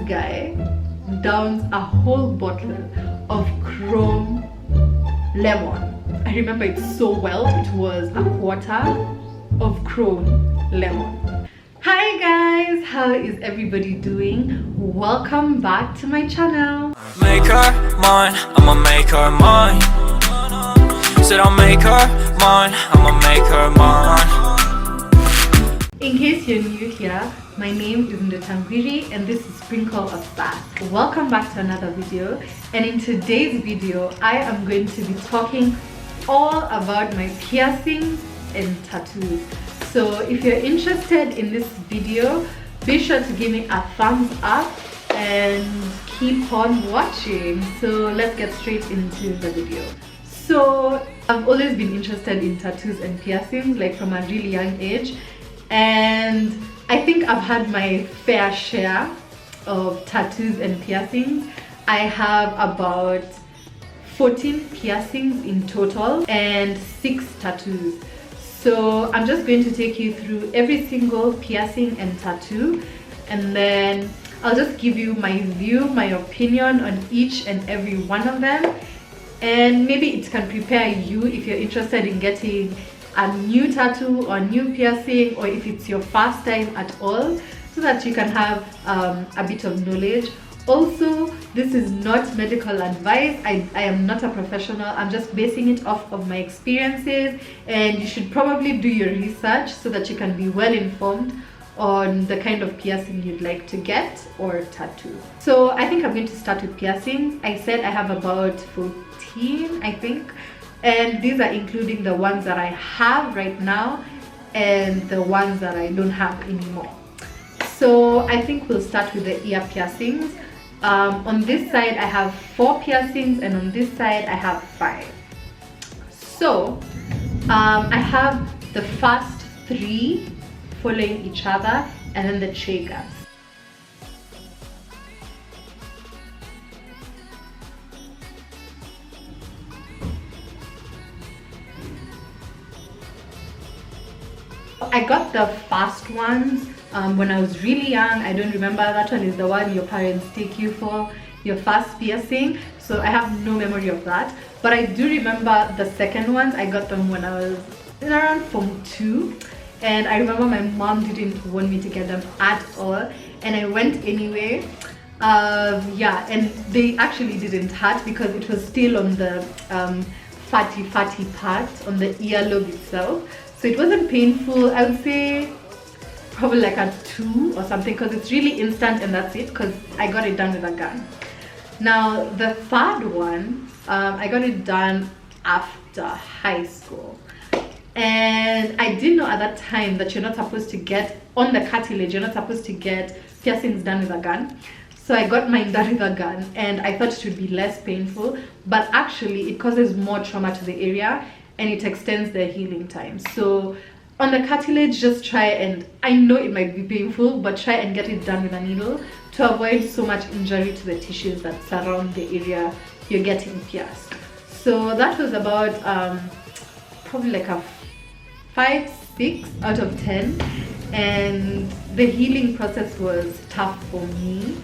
guy downs a whole bottle of chrome lemon. I remember it so well. It was a quarter of chrome lemon. Hi guys, how is everybody doing? Welcome back to my channel. Make her mine, I'ma make her mine. Said I'll make her mine, I'ma make her mine. In case you're new here, my name is Ndetangwiri and this is Sprinkleofsass. Welcome back to another video, and in today's video I am going to be talking all about my piercings and tattoos. So if you're interested in this video, be sure to give me a thumbs up and keep on watching. So let's get straight into the video. So I've always been interested in tattoos and piercings, like from a really young age, and I think I've had my fair share of tattoos and piercings. I have about 14 piercings in total and 6 tattoos. So I'm just going to take you through every single piercing and tattoo, and then I'll just give you my view, my opinion on each and every one of them, and maybe it can prepare you if you're interested in getting a new tattoo or new piercing, or if it's your first time at all, so that you can have a bit of knowledge. Also, this is not medical advice. I am not a professional. I'm just basing it off of my experiences, and you should probably do your research so that you can be well informed on the kind of piercing you'd like to get or tattoo. So I think I'm going to start with piercings. I said I have about 14, I think, and these are including the ones that I have right now and the ones that I don't have anymore. So I think we'll start with the ear piercings. On this side I have 4 piercings, and on this side I have 5. So I have the first 3 following each other, and then the triggers. I got the first ones when I was really young. I don't remember. That one is the one your parents take you for your first piercing, so I have no memory of that. But I do remember the second ones. I got them when I was around Form 2, and I remember my mom didn't want me to get them at all, and I went anyway. Yeah, and they actually didn't hurt because it was still on the fatty part on the earlobe itself. So it wasn't painful. I would say probably like a 2 or something, because it's really instant and that's it, because I got it done with a gun. Now the third one, I got it done after high school, and I didn't know at that time that you're not supposed to get on the cartilage, you're not supposed to get piercings done with a gun. So I got mine done with a gun, and I thought it would be less painful, but actually it causes more trauma to the area and it extends the healing time. So on the cartilage, just try, and I know it might be painful, but try and get it done with a needle to avoid so much injury to the tissues that surround the area you're getting pierced. So that was about probably like a 5-6 out of 10, and the healing process was tough for me.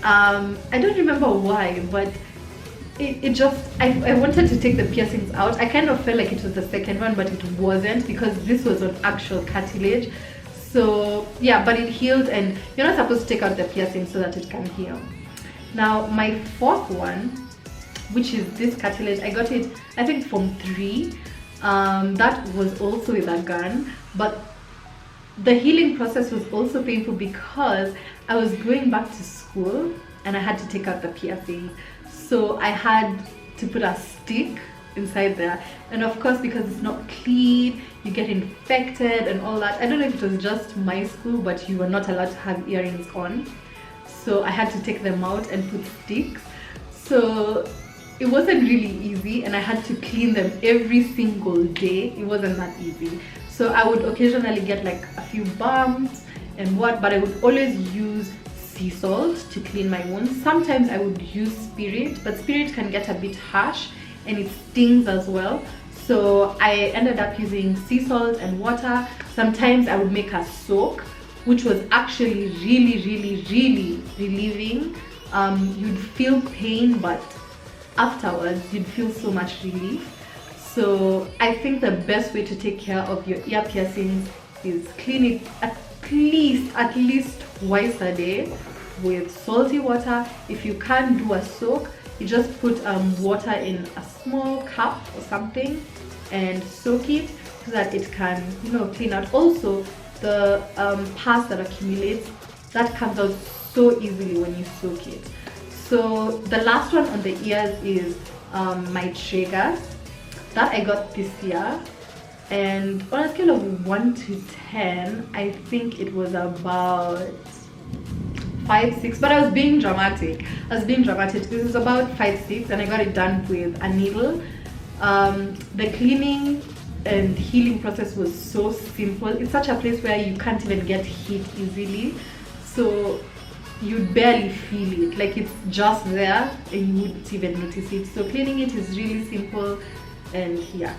I don't remember why, but it just, I wanted to take the piercings out. I kind of felt like it was the second one, but it wasn't, because this was on actual cartilage. So yeah, but it healed, and you're not supposed to take out the piercing so that it can heal. Now my fourth one, which is this cartilage, I got it I think from 3. That was also with a gun, but the healing process was also painful because I was going back to school and I had to take out the piercing. So I had to put a stick inside there, and of course, because it's not clean, you get infected and all that. I don't know if it was just my school, but you were not allowed to have earrings on, so I had to take them out and put sticks. So it wasn't really easy, and I had to clean them every single day. It wasn't that easy. So I would occasionally get like a few bumps and what, but I would always use sea salt to clean my wounds. Sometimes I would use spirit, but spirit can get a bit harsh and it stings as well. So I ended up using sea salt and water. Sometimes I would make a soak, which was actually really relieving. You'd feel pain, but afterwards you'd feel so much relief. So I think the best way to take care of your ear piercings is clean it at least twice a day with salty water. If you can't do a soak, you just put water in a small cup or something and soak it so that it can, you know, clean out. Also, the pus that accumulates, that comes out so easily when you soak it. So the last one on the ears is my triggers that I got this year, and on a scale of 1 to 10, I think it was about 5, 6, but I was being dramatic. It was about 5, 6, and I got it done with a needle. The cleaning and healing process was so simple. It's such a place where you can't even get heat easily, so you barely feel it, like it's just there and you wouldn't even notice it. So cleaning it is really simple. And yeah,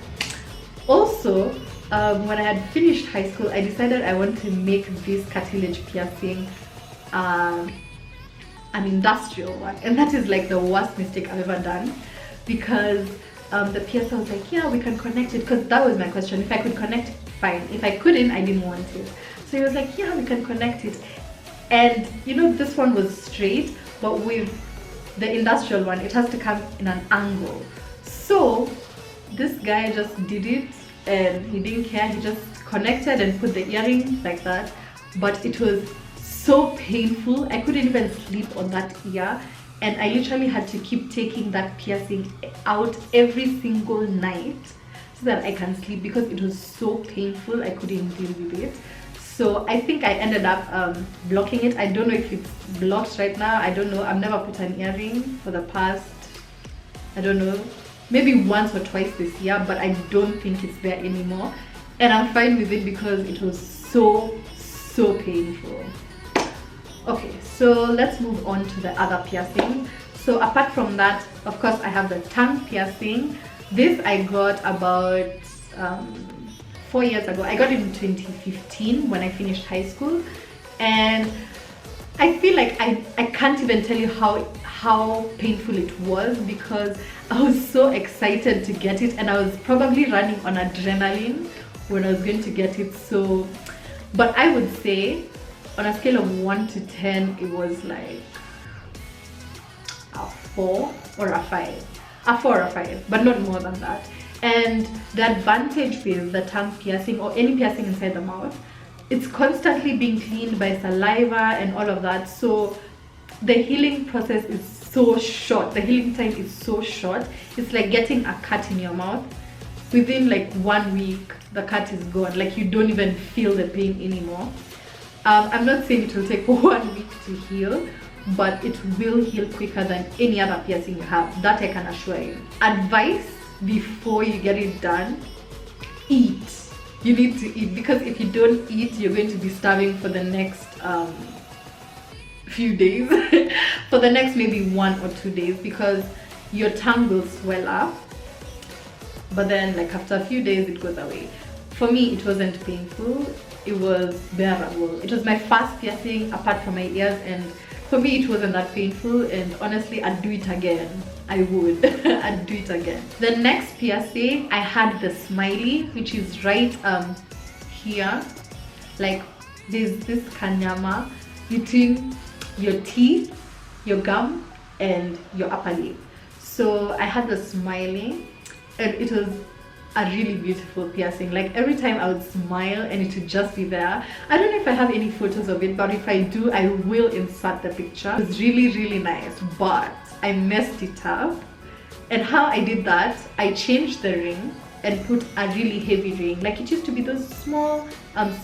also when I had finished high school, I decided I want to make this cartilage piercing an industrial one, and that is like the worst mistake I've ever done, because the piercer was like, yeah, we can connect it, because that was my question. If I could connect it, fine. If I couldn't, I didn't want it. So he was like, yeah, we can connect it. And you know, this one was straight, but with the industrial one, it has to come in an angle. So this guy just did it and he didn't care. He just connected and put the earring like that, but it was so painful. I couldn't even sleep on that ear, and I literally had to keep taking that piercing out every single night so that I can sleep, because it was so painful. I couldn't deal with it. So I think I ended up blocking it. I don't know if it's blocked right now. I don't know. I've never put an earring for the past, I don't know, maybe once or twice this year, but I don't think it's there anymore. And I'm fine with it because it was so painful. Okay, so let's move on to the other piercing. So apart from that, of course, I have the tongue piercing. This I got about 4 years ago. I got it in 2015 when I finished high school, and I feel like I can't even tell you how painful it was, because I was so excited to get it, and I was probably running on adrenaline when I was going to get it. So, but I would say on a scale of 1 to 10, it was like a 4 or a 5. A 4 or a 5, but not more than that. And the advantage with the tongue piercing, or any piercing inside the mouth, it's constantly being cleaned by saliva and all of that. So the healing process is so short. The healing time is so short. It's like getting a cut in your mouth. Within like 1 week, the cut is gone. Like you don't even feel the pain anymore. I'm not saying it will take 1 week to heal, but it will heal quicker than any other piercing you have. That I can assure you. Advice before you get it done: eat. You need to eat, because if you don't eat, you're going to be starving for the next few days. For the next maybe 1 or 2 days, because your tongue will swell up, but then like after a few days it goes away. For me, it wasn't painful. It was bearable. It was my first piercing apart from my ears, and for me it wasn't that painful, and honestly I'd do it again. I would. I'd do it again. The next piercing, I had the smiley, which is right here. Like there's this kanyama between your teeth, your gum, and your upper lip. So I had the smiley, and it was a really beautiful piercing. Like every time I would smile and it would just be there. I don't know if I have any photos of it, but if I do, I will insert the picture. It was really nice, but I messed it up. And how I did that, I changed the ring and put a really heavy ring. Like it used to be those small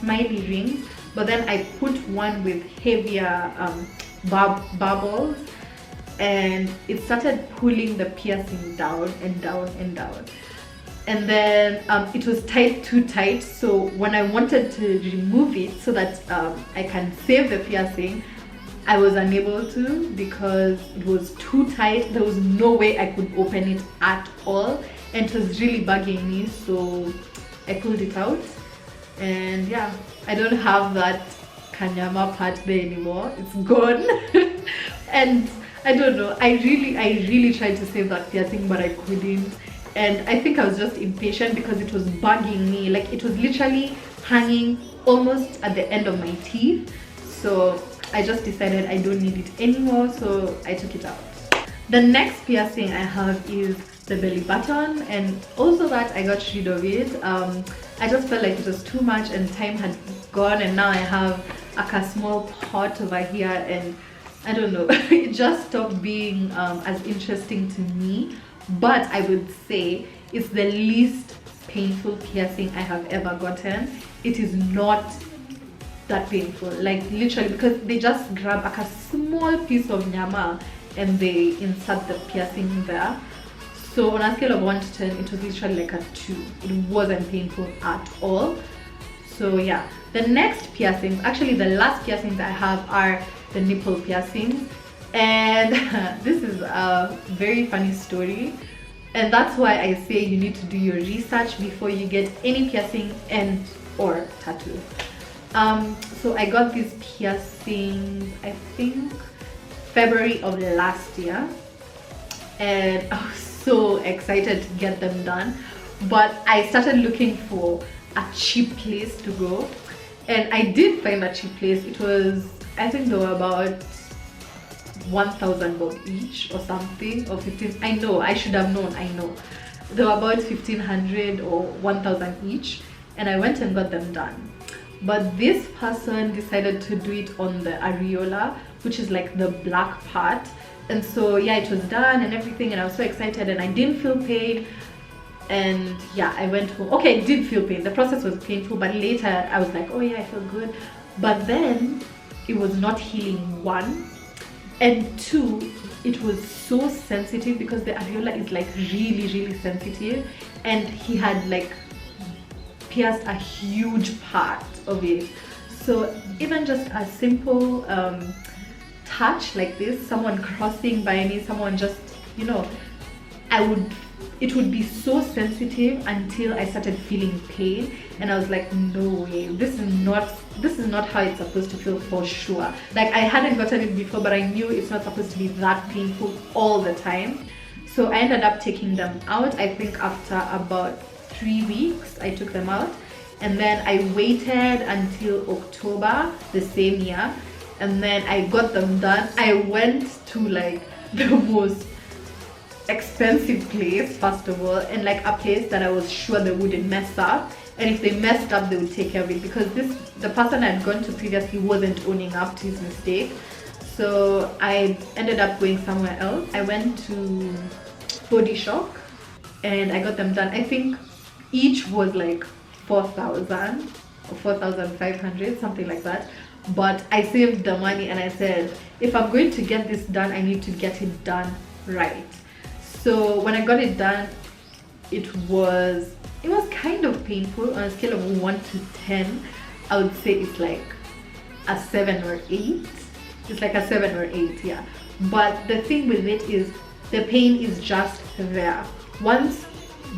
smiley rings, but then I put one with heavier bubbles, and it started pulling the piercing down and down and down. And then it was tied too tight, so when I wanted to remove it so that I can save the piercing, I was unable to, because it was too tight. There was no way I could open it at all, and it was really bugging me, so I pulled it out. And yeah, I don't have that kanyama part there anymore. It's gone. And I don't know, I really tried to save that piercing, but I couldn't. And I think I was just impatient because it was bugging me. Like, it was literally hanging almost at the end of my teeth. So I just decided I don't need it anymore, so I took it out. The next piercing I have is the belly button, and also that I got rid of it. I just felt like it was too much and time had gone, and now I have like a small pot over here, and I don't know, it just stopped being as interesting to me. But I would say it's the least painful piercing I have ever gotten. It is not that painful, like literally, because they just grab like a small piece of nyama and they insert the piercing there. So on a scale of 1 to 10, it was literally like a 2. It wasn't painful at all. So yeah, the next piercings, actually the last piercings I have are the nipple piercings. And this is a very funny story, and that's why I say you need to do your research before you get any piercing and or tattoo. So I got these piercings, I think February of last year, and I was so excited to get them done. But I started looking for a cheap place to go, and I did find a cheap place. It was, I think they were about 1,000 bob each or something, or 15. I know, I should have known. I know they were about 1,500 or 1,000 each, and I went and got them done. But this person decided to do it on the areola, which is like the black part. And so yeah, it was done and everything, and I was so excited, and I didn't feel pain. And yeah, I went home. Okay, I did feel pain. The process was painful, but later I was like, oh yeah, I feel good. But then it was not healing, 1, and 2, it was so sensitive because the areola is like really sensitive, and he had like pierced a huge part of it. So even just a simple touch like this, someone crossing by me, someone just, you know, it would be so sensitive until I started feeling pain, and I was like, no way, this is not how it's supposed to feel for sure. Like, I hadn't gotten it before, but I knew it's not supposed to be that painful all the time. So I ended up taking them out. I think after about 3 weeks I took them out, and then I waited until October the same year, and then I got them done. I went to like the most expensive place first of all, and like a place that I was sure they wouldn't mess up, and if they messed up they would take care of it, because the person I had gone to previously wasn't owning up to his mistake. So I ended up going somewhere else. I went to Body Shop and I got them done. I think each was like 4,000 or 4,500, something like that. But I saved the money and I said, if I'm going to get this done, I need to get it done right. So when I got it done, it was kind of painful. On a scale of 1 to 10, I would say it's like a 7 or 8. It's like a 7 or 8, yeah. But the thing with it is the pain is just there. Once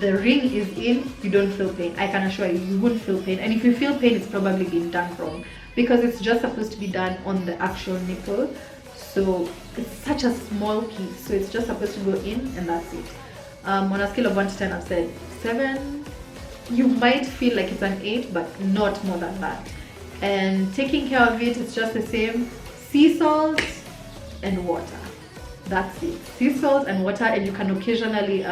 the ring is in, you don't feel pain. I can assure you, you won't feel pain. And if you feel pain, it's probably been done wrong, because it's just supposed to be done on the actual nipple. So it's such a small piece, so it's just supposed to go in and that's it. On a scale of 1 to 10, I've said 7. You might feel like it's an 8, but not more than that. And taking care of it, it's just the same: sea salt and water. That's it. Sea salt and water, and you can occasionally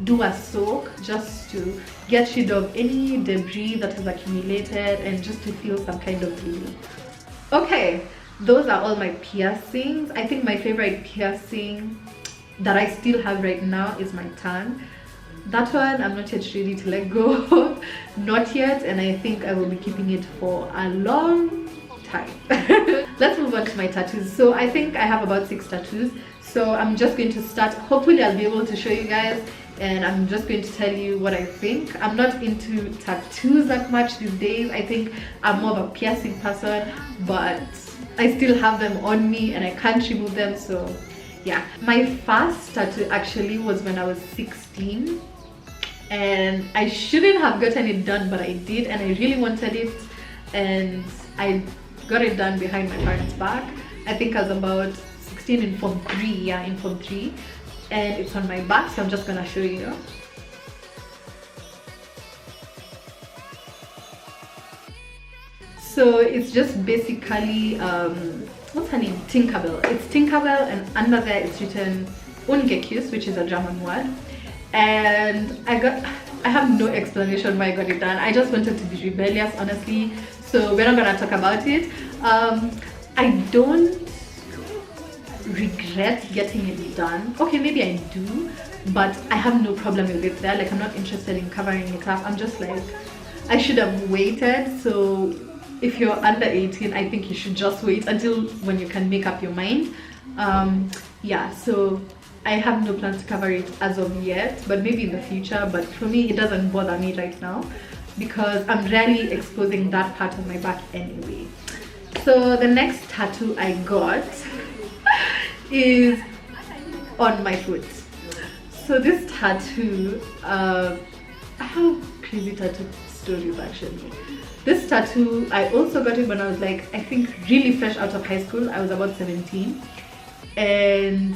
do a soak just to get rid of any debris that has accumulated and just to feel some kind of relief. Okay, those are all my piercings. I think my favorite piercing that I still have right now is my tongue. That one I'm not yet ready to let go of. Not yet, and I think I will be keeping it for a long time. Let's move on to my tattoos. So I think I have about 6 tattoos. So I'm just going to start. Hopefully I'll be able to show you guys, and I'm just going to tell you what I think. I'm not into tattoos that much these days. I think I'm more of a piercing person, but I still have them on me and I can't remove them. So yeah, my first tattoo actually was when I was 16, and I shouldn't have gotten it done, but I did, and I really wanted it, and I got it done behind my parents' back. I think I was about 16 in form 3, yeah, in form 3, and it's on my back, so I'm just gonna show you. So it's just basically what's her name? Tinkerbell. It's Tinkerbell, and under there it's written Ungekius, which is a German word. And I have no explanation why I got it done. I just wanted to be rebellious, honestly. So we're not gonna talk about it. I don't regret getting it done. Okay, maybe I do, but I have no problem with it there. Like, I'm not interested in covering it up. I'm just like, I should have waited. So if you're under 18, I think you should just wait until when you can make up your mind. Yeah, so I have no plans to cover it as of yet, but maybe in the future. But for me, it doesn't bother me right now because I'm rarely exposing that part of my back anyway. So the next tattoo I got is on my foot. So this tattoo, I have crazy tattoo stories actually. This tattoo, I also got it when I was like, I think really fresh out of high school. I was about 17, and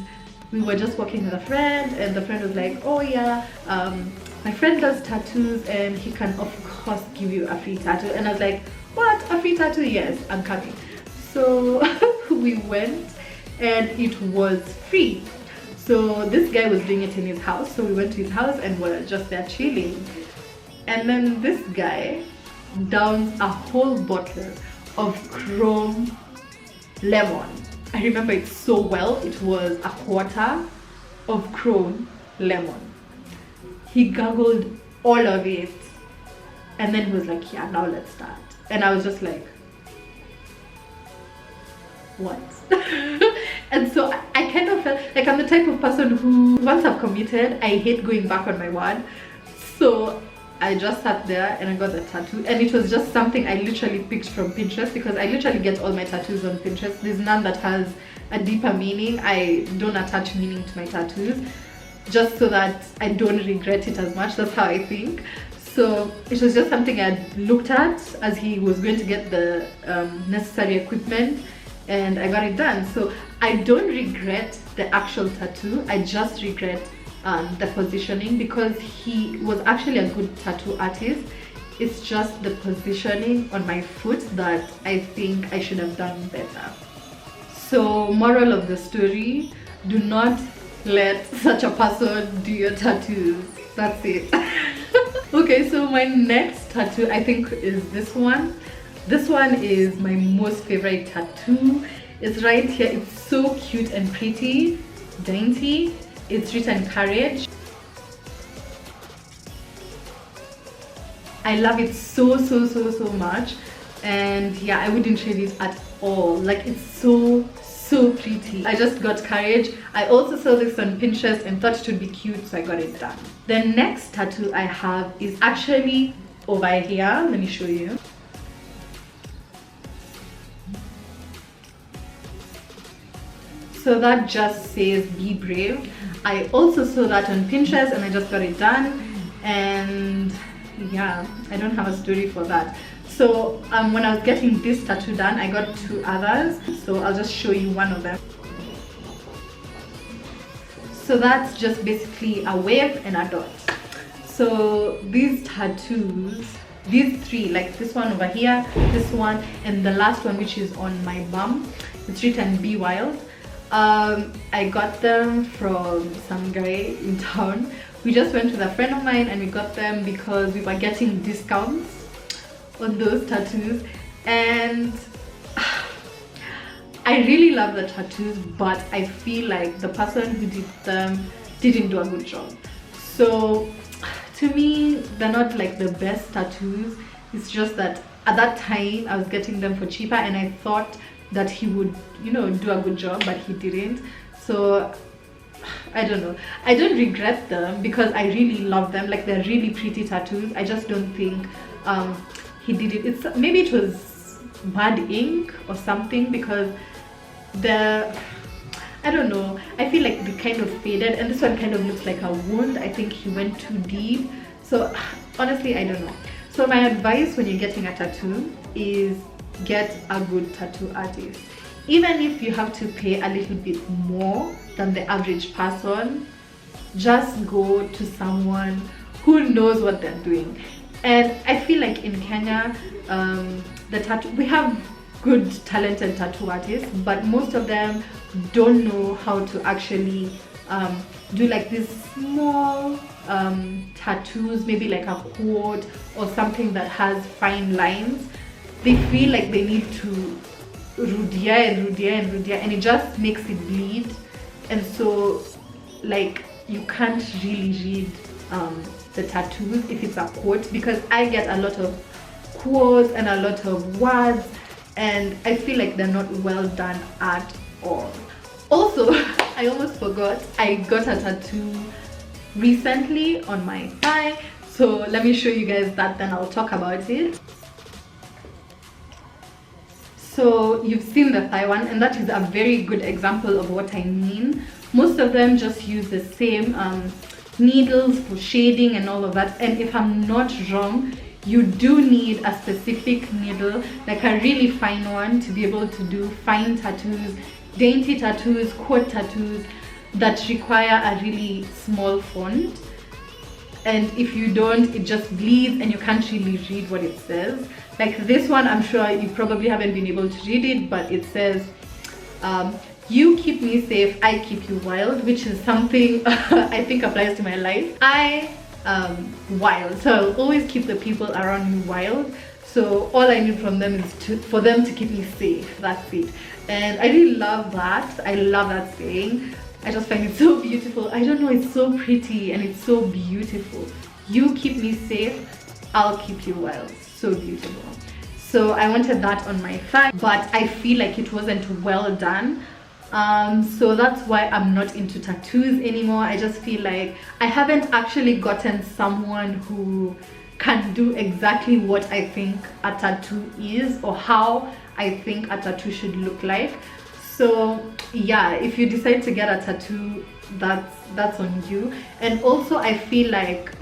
we were just walking with a friend, and the friend was like, oh yeah, my friend does tattoos and he can of course give you a free tattoo. And I was like, what, a free tattoo? Yes, I'm coming. So we went and it was free. So this guy was doing it in his house, so we went to his house and we're just there chilling. And then this guy downs a whole bottle of chrome lemon. I remember it so well. It was a quarter of chrome lemon. He gargled all of it, and then he was like, yeah, now let's start. And I was just like, what? And so I kind of felt like I'm the type of person who, once I've committed, I hate going back on my word. So I just sat there and I got the tattoo, and it was just something I literally picked from Pinterest, because I literally get all my tattoos on Pinterest. There's none that has a deeper meaning. I don't attach meaning to my tattoos just so that I don't regret it as much. That's how I think. So it was just something I looked at as he was going to get the necessary equipment, and I got it done. So I don't regret the actual tattoo. I just regret the positioning, because he was actually a good tattoo artist. It's just the positioning on my foot that I think I should have done better. So moral of the story, do not let such a person do your tattoos. That's it. Okay, so my next tattoo I think is this one. This one is my most favorite tattoo. It's right here. It's so cute and pretty, dainty. It's written courage. I love it so much, and yeah, I wouldn't trade it at all. Like, it's so pretty. I just got courage. I also saw this on Pinterest and thought it would be cute, so I got it done. The next tattoo I have is actually over here. Let me show you. So that just says be brave. I also saw that on Pinterest and I just got it done, and yeah, I don't have a story for that. So when I was getting this tattoo done, I got 2 others, so I'll just show you one of them. So that's just basically a wave and a dot. So these tattoos, these 3, like this one over here, this one, and the last one, which is on my bum, it's written be wild. I got them from some guy in town. We just went with a friend of mine and we got them because we were getting discounts on those tattoos, and I really love the tattoos, but I feel like the person who did them didn't do a good job. So to me, they're not like the best tattoos. It's just that at that time I was getting them for cheaper, and I thought that he would, you know, do a good job, but he didn't. So I don't know. I don't regret them because I really love them. Like, they're really pretty tattoos. I just don't think he did it. Maybe it was bad ink or something, because I don't know, I feel like they kind of faded, and this one kind of looks like a wound. I think he went too deep. So honestly, I don't know. So my advice when you're getting a tattoo is get a good tattoo artist. even if you have to pay a little bit more than the average person, just go to someone who knows what they're doing. And I feel like in Kenya, we have good talented tattoo artists, but most of them don't know how to actually do like these small tattoos, maybe like a quote or something that has fine lines. They feel like they need to rudia, and it just makes it bleed, and so like you can't really read the tattoos if it's a quote, because I get a lot of quotes and a lot of words, and I feel like they're not well done at all. Also, I almost forgot, I got a tattoo recently on my thigh, so let me show you guys that, then I'll talk about it. So you've seen the thigh one, and that is a very good example of what I mean. Most of them just use the same needles for shading and all of that, and if I'm not wrong, you do need a specific needle, like a really fine one, to be able to do fine tattoos, dainty tattoos, quote tattoos that require a really small font. And if you don't, it just bleeds and you can't really read what it says. Like this one, I'm sure you probably haven't been able to read it, but it says, you keep me safe, I keep you wild, which is something I think applies to my life. I wild, so I'll always keep the people around me wild. So all I need from them is for them to keep me safe. That's it. And I really love that. I love that saying. I just find it so beautiful. I don't know, it's so pretty and it's so beautiful. You keep me safe, I'll keep you wild. So beautiful. So I wanted that on my thigh, but I feel like it wasn't well done. So that's why I'm not into tattoos anymore. I just feel like I haven't actually gotten someone who can do exactly what I think a tattoo is, or how I think a tattoo should look like. So yeah, if you decide to get a tattoo, that's on you. And also I feel like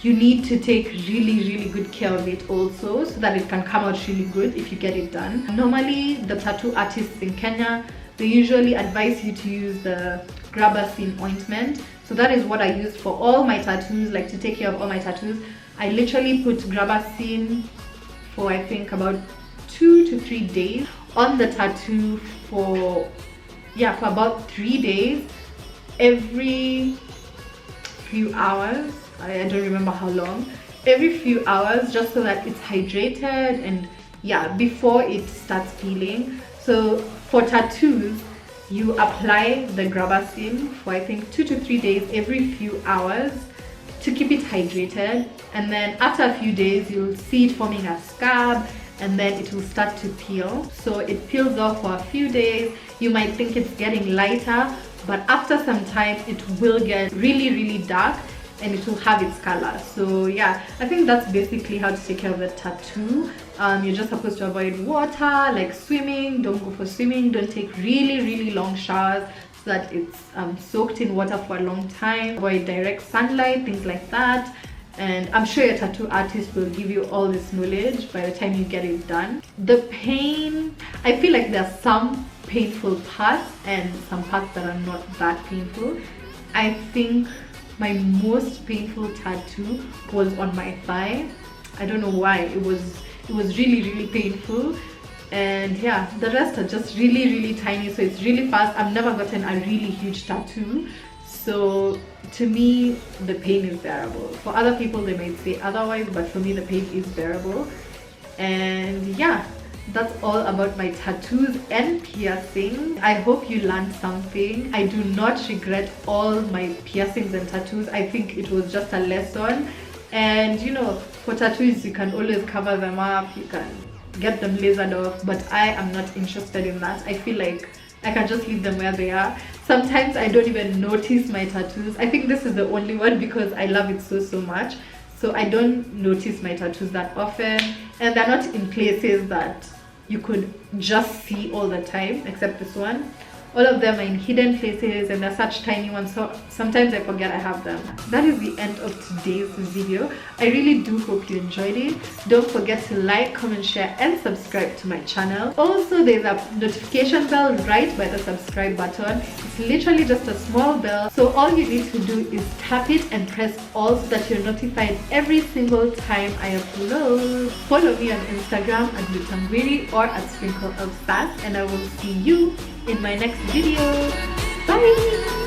you need to take really good care of it also, so that it can come out really good if you get it done. Normally the tattoo artists in Kenya, they usually advise you to use the grabacin ointment. So that is what I used for all my tattoos, like to take care of all my tattoos. I literally put grabacin for I think about 2 to 3 days on the tattoo for about 3 days, every few hours. I don't remember how long, every few hours, just so that it's hydrated and before it starts peeling. So for tattoos, you apply the grabacin for I think 2 to 3 days every few hours to keep it hydrated, and then after a few days you'll see it forming a scab, and then it will start to peel. So it peels off for a few days. You might think it's getting lighter, but after some time it will get really dark and it will have its color. So yeah, I think that's basically how to take care of a tattoo. You're just supposed to avoid water, like swimming. Don't go for swimming. Don't take really long showers so that it's soaked in water for a long time. Avoid direct sunlight, things like that. And I'm sure your tattoo artist will give you all this knowledge by the time you get it done. The pain, I feel like there are some painful parts and some parts that are not that painful. I think my most painful tattoo was on my thigh. I don't know why. It was really painful, and yeah, the rest are just really tiny, so it's really fast. I've never gotten a really huge tattoo, so to me the pain is bearable. For other people they might say otherwise, but for me the pain is bearable. And yeah, that's all about my tattoos and piercing. I hope you learned something. I do not regret all my piercings and tattoos. I think it was just a lesson, and you know, for tattoos you can always cover them up, you can get them lasered off, but I am not interested in that. I feel like I can just leave them where they are. Sometimes I don't even notice my tattoos. I think this is the only one because I love it so much. So I don't notice my tattoos that often, and they're not in places that you could just see all the time, except this one. All of them are in hidden places and they're such tiny ones, so sometimes I forget I have them. That is the end of today's video. I really do hope you enjoyed it. Don't forget to like, comment, share and subscribe to my channel. Also, there's a notification bell right by the subscribe button. It's literally just a small bell, so all you need to do is tap it and press all so that you're notified every single time I upload. Follow me on Instagram at Lutangwiri or at Sprinkleofsass, and I will see you in my next video. Bye!